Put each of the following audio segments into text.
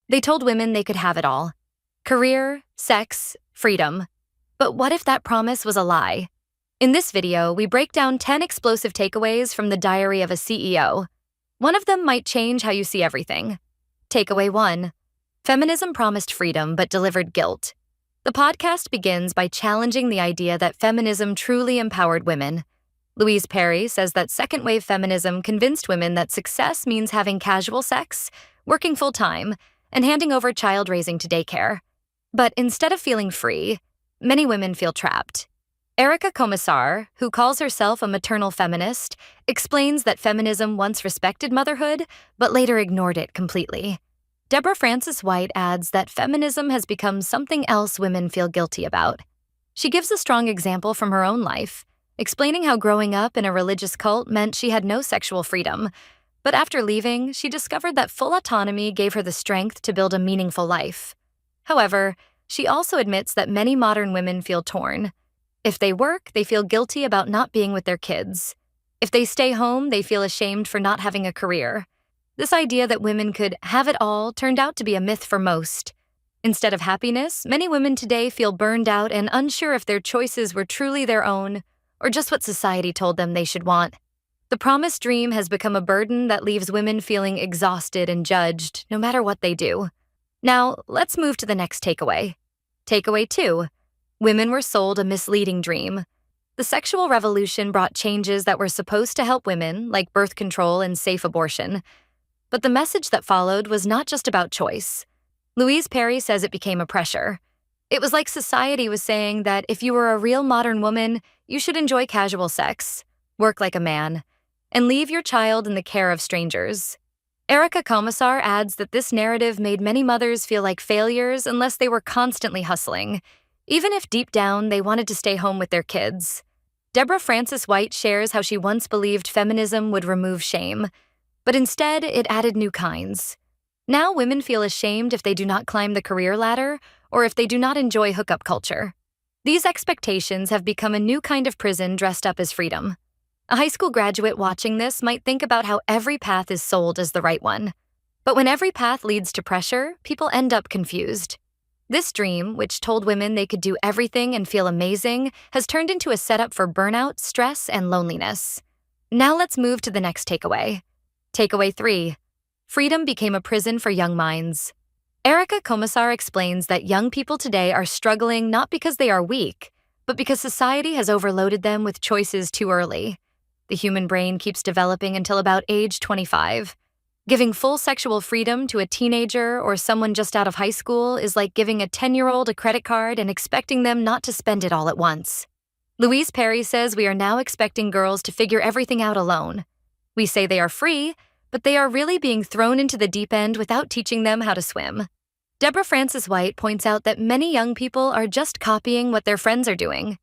They told women they could have it all: career, sex, freedom. But what if that promise was a lie? In this video, we break down 10 explosive takeaways from the diary of a CEO. One of them might change how you see everything. Takeaway 1. Feminism promised freedom but delivered guilt. The podcast begins by challenging the idea that feminism truly empowered women. Louise Perry says that second-wave feminism convinced women that success means having casual sex, working full-time, and handing over child-raising to daycare. But instead of feeling free, many women feel trapped. Komisar, who calls herself a maternal feminist, explains that feminism once respected motherhood, but later ignored it completely. Deborah Frances-White adds that feminism has become something else women feel guilty about. She gives a strong example from her own life, explaining how growing up in a religious cult meant she had no sexual freedom. But after leaving, she discovered that full autonomy gave her the strength to build a meaningful life. However, she also admits that many modern women feel torn. If they work, they feel guilty about not being with their kids. If they stay home, they feel ashamed for not having a career. This idea that women could have it all turned out to be a myth for most. Instead of happiness, many women today feel burned out and unsure if their choices were truly their own or just what society told them they should want. The promised dream has become a burden that leaves women feeling exhausted and judged, no matter what they do. Now, let's move to the next takeaway. Takeaway 2. Women were sold a misleading dream. The sexual revolution brought changes that were supposed to help women, like birth control and safe abortion. But the message that followed was not just about choice. Louise Perry says it became a pressure. It was like society was saying that if you were a real modern woman, you should enjoy casual sex, work like a man, and leave your child in the care of strangers. Komisar adds that this narrative made many mothers feel like failures unless they were constantly hustling, even if deep down they wanted to stay home with their kids. Deborah Frances-White shares how she once believed feminism would remove shame, but instead it added new kinds. Now women feel ashamed if they do not climb the career ladder or if they do not enjoy hookup culture. These expectations have become a new kind of prison dressed up as freedom. A high school graduate watching this might think about how every path is sold as the right one. But when every path leads to pressure, people end up confused. This dream, which told women they could do everything and feel amazing, has turned into a setup for burnout, stress, and loneliness. Now let's move to the next takeaway. Takeaway 3. Freedom became a prison for young minds. Komisar explains that young people today are struggling not because they are weak, but because society has overloaded them with choices too early. The human brain keeps developing until about age 25. Giving full sexual freedom to a teenager or someone just out of high school is like giving a 10-year-old a credit card and expecting them not to spend it all at once. Louise Perry says we are now expecting girls to figure everything out alone. We say they are free, but they are really being thrown into the deep end without teaching them how to swim. Deborah Frances-White points out that many young people are just copying what their friends are doing.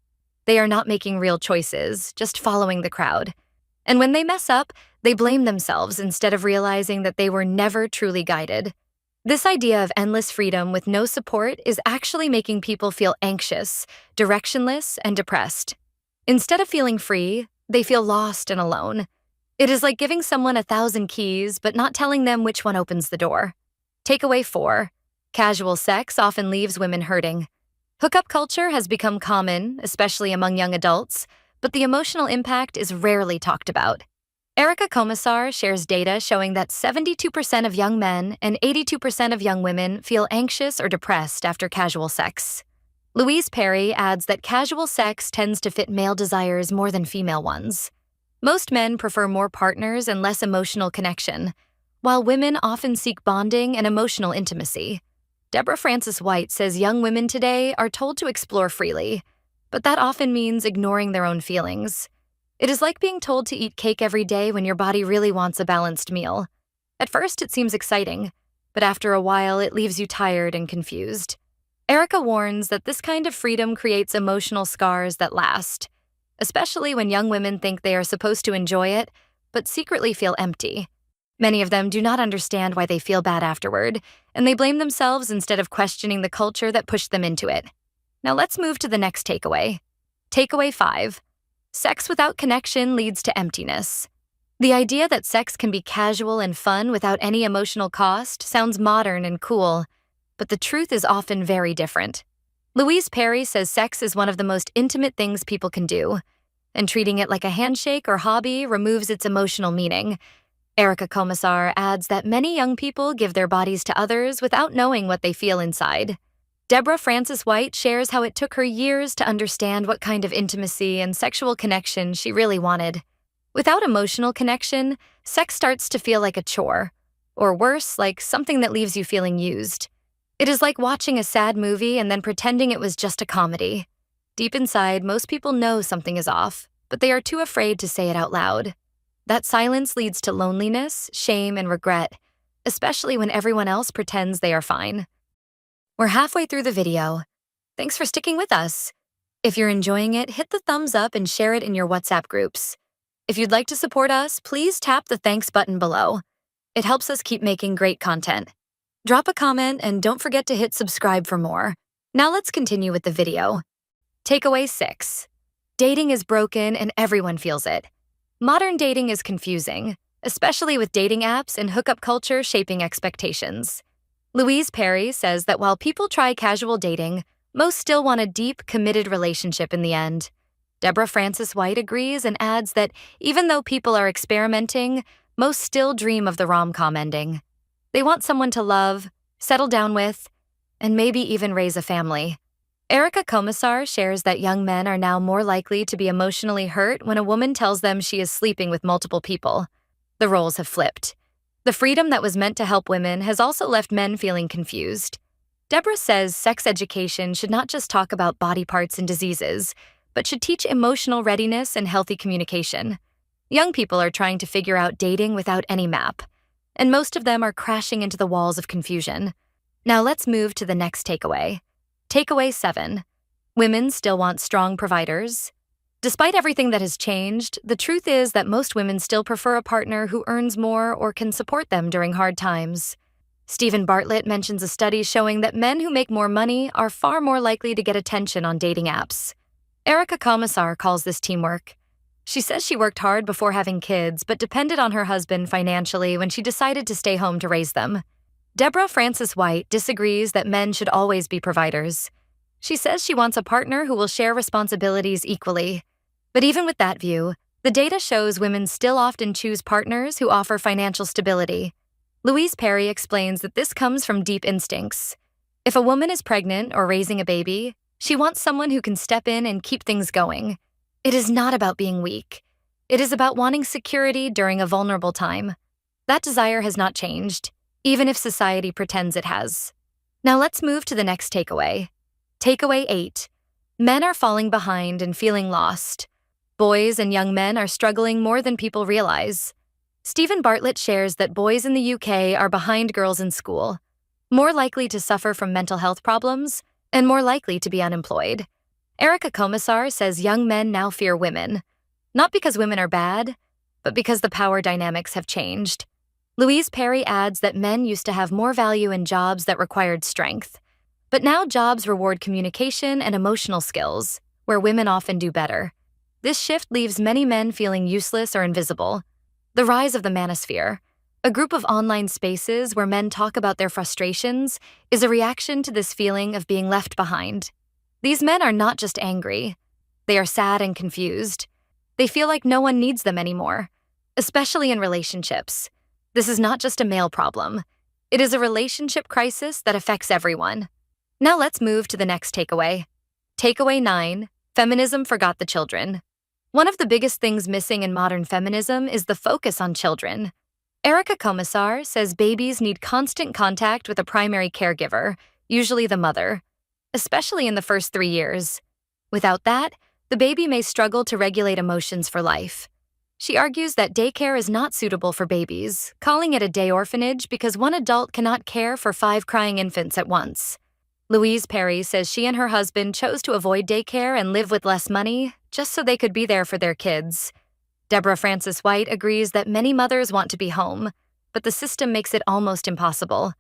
They are not making real choices, just following the crowd. And when they mess up, they blame themselves instead of realizing that they were never truly guided. This idea of endless freedom with no support is actually making people feel anxious, directionless, and depressed. Instead of feeling free, they feel lost and alone. It is like giving someone 1,000 keys but not telling them which one opens the door. Takeaway 4. Casual sex often leaves women hurting. Hookup culture has become common, especially among young adults, but the emotional impact is rarely talked about. Komisar shares data showing that 72% of young men and 82% of young women feel anxious or depressed after casual sex. Louise Perry adds that casual sex tends to fit male desires more than female ones. Most men prefer more partners and less emotional connection, while women often seek bonding and emotional intimacy. Deborah Frances-White says young women today are told to explore freely, but that often means ignoring their own feelings. It is like being told to eat cake every day when your body really wants a balanced meal. At first, it seems exciting, but after a while, it leaves you tired and confused. Warns that this kind of freedom creates emotional scars that last, especially when young women think they are supposed to enjoy it, but secretly feel empty. Many of them do not understand why they feel bad afterward, and they blame themselves instead of questioning the culture that pushed them into it. Now let's move to the next takeaway. Takeaway 5. Sex without connection leads to emptiness. The idea that sex can be casual and fun without any emotional cost sounds modern and cool, but the truth is often very different. Louise Perry says sex is one of the most intimate things people can do, and treating it like a handshake or hobby removes its emotional meaning. Komisar adds that many young people give their bodies to others without knowing what they feel inside. Deborah Frances-White shares how it took her years to understand what kind of intimacy and sexual connection she really wanted. Without emotional connection, sex starts to feel like a chore, or worse, like something that leaves you feeling used. It is like watching a sad movie and then pretending it was just a comedy. Deep inside, most people know something is off, but they are too afraid to say it out loud. That silence leads to loneliness, shame, and regret, especially when everyone else pretends they are fine. We're halfway through the video. Thanks for sticking with us. If you're enjoying it, hit the thumbs up and share it in your WhatsApp groups. If you'd like to support us, please tap the thanks button below. It helps us keep making great content. Drop a comment and don't forget to hit subscribe for more. Now let's continue with the video. Takeaway 6. Dating is broken and everyone feels it. Modern dating is confusing, especially with dating apps and hookup culture shaping expectations. Louise Perry says that while people try casual dating, most still want a deep, committed relationship in the end. Deborah Frances-White agrees and adds that even though people are experimenting, most still dream of the rom-com ending. They want someone to love, settle down with, and maybe even raise a family. Komisar shares that young men are now more likely to be emotionally hurt when a woman tells them she is sleeping with multiple people. The roles have flipped. The freedom that was meant to help women has also left men feeling confused. Deborah says sex education should not just talk about body parts and diseases, but should teach emotional readiness and healthy communication. Young people are trying to figure out dating without any map, and most of them are crashing into the walls of confusion. Now let's move to the next takeaway. Takeaway 7. Women still want strong providers. Despite everything that has changed, the truth is that most women still prefer a partner who earns more or can support them during hard times. Bartlett mentions a study showing that men who make more money are far more likely to get attention on dating apps. Komisar calls this teamwork. She says she worked hard before having kids, but depended on her husband financially when she decided to stay home to raise them. Deborah Frances-White disagrees that men should always be providers. She says she wants a partner who will share responsibilities equally. But even with that view, the data shows women still often choose partners who offer financial stability. Louise Perry explains that this comes from deep instincts. If a woman is pregnant or raising a baby, she wants someone who can step in and keep things going. It is not about being weak. It is about wanting security during a vulnerable time. That desire has not changed, even if society pretends it has. Now let's move to the next takeaway. Takeaway 8. Men are falling behind and feeling lost. Boys and young men are struggling more than people realize. Bartlett shares that boys in the UK are behind girls in school, more likely to suffer from mental health problems, and more likely to be unemployed. Komisar says young men now fear women, not because women are bad, but because the power dynamics have changed. Louise Perry adds that men used to have more value in jobs that required strength, but now jobs reward communication and emotional skills, where women often do better. This shift leaves many men feeling useless or invisible. The rise of the manosphere, a group of online spaces where men talk about their frustrations, is a reaction to this feeling of being left behind. These men are not just angry. They are sad and confused. They feel like no one needs them anymore, especially in relationships. This is not just a male problem. It is a relationship crisis that affects everyone. Now let's move to the next takeaway. Takeaway 9. Feminism forgot the children. One of the biggest things missing in modern feminism is the focus on children. Komisar says babies need constant contact with a primary caregiver, usually the mother, especially in the first 3 years. Without that, the baby may struggle to regulate emotions for life. She argues that daycare is not suitable for babies, calling it a day orphanage because one adult cannot care for 5 crying infants at once. Louise Perry says she and her husband chose to avoid daycare and live with less money just so they could be there for their kids. Deborah Frances-White agrees that many mothers want to be home, but the system makes it almost impossible.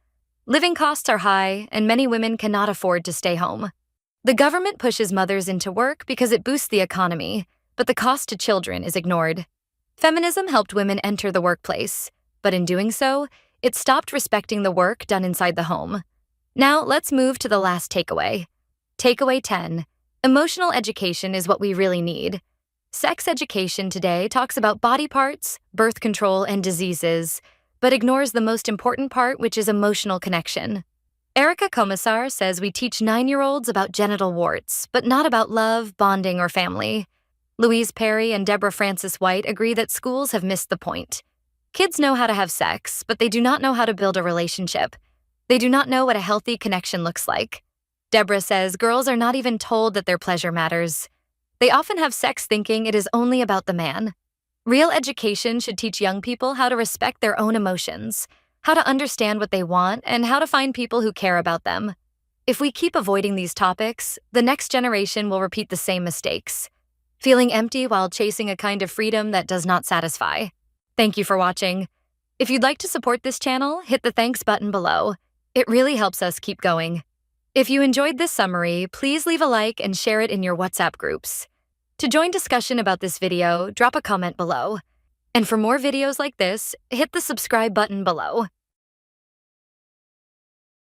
Living costs are high, and many women cannot afford to stay home. The government pushes mothers into work because it boosts the economy, but the cost to children is ignored. Feminism helped women enter the workplace, but in doing so, it stopped respecting the work done inside the home. Now, let's move to the last takeaway. Takeaway 10. Emotional education is what we really need. Sex education today talks about body parts, birth control, and diseases, but ignores the most important part, which is emotional connection. Erica Komisar says we teach 9-year-olds about genital warts, but not about love, bonding, or family. Louise Perry and Deborah Frances-White agree that schools have missed the point. Kids know how to have sex, but they do not know how to build a relationship. They do not know what a healthy connection looks like. Deborah says girls are not even told that their pleasure matters. They often have sex thinking it is only about the man. Real education should teach young people how to respect their own emotions, how to understand what they want, and how to find people who care about them. If we keep avoiding these topics, the next generation will repeat the same mistakes, feeling empty while chasing a kind of freedom that does not satisfy. Thank you for watching. If you'd like to support this channel, hit the thanks button below. It really helps us keep going. If you enjoyed this summary, please leave a like and share it in your WhatsApp groups. To join discussion about this video, drop a comment below. And for more videos like this, hit the subscribe button below.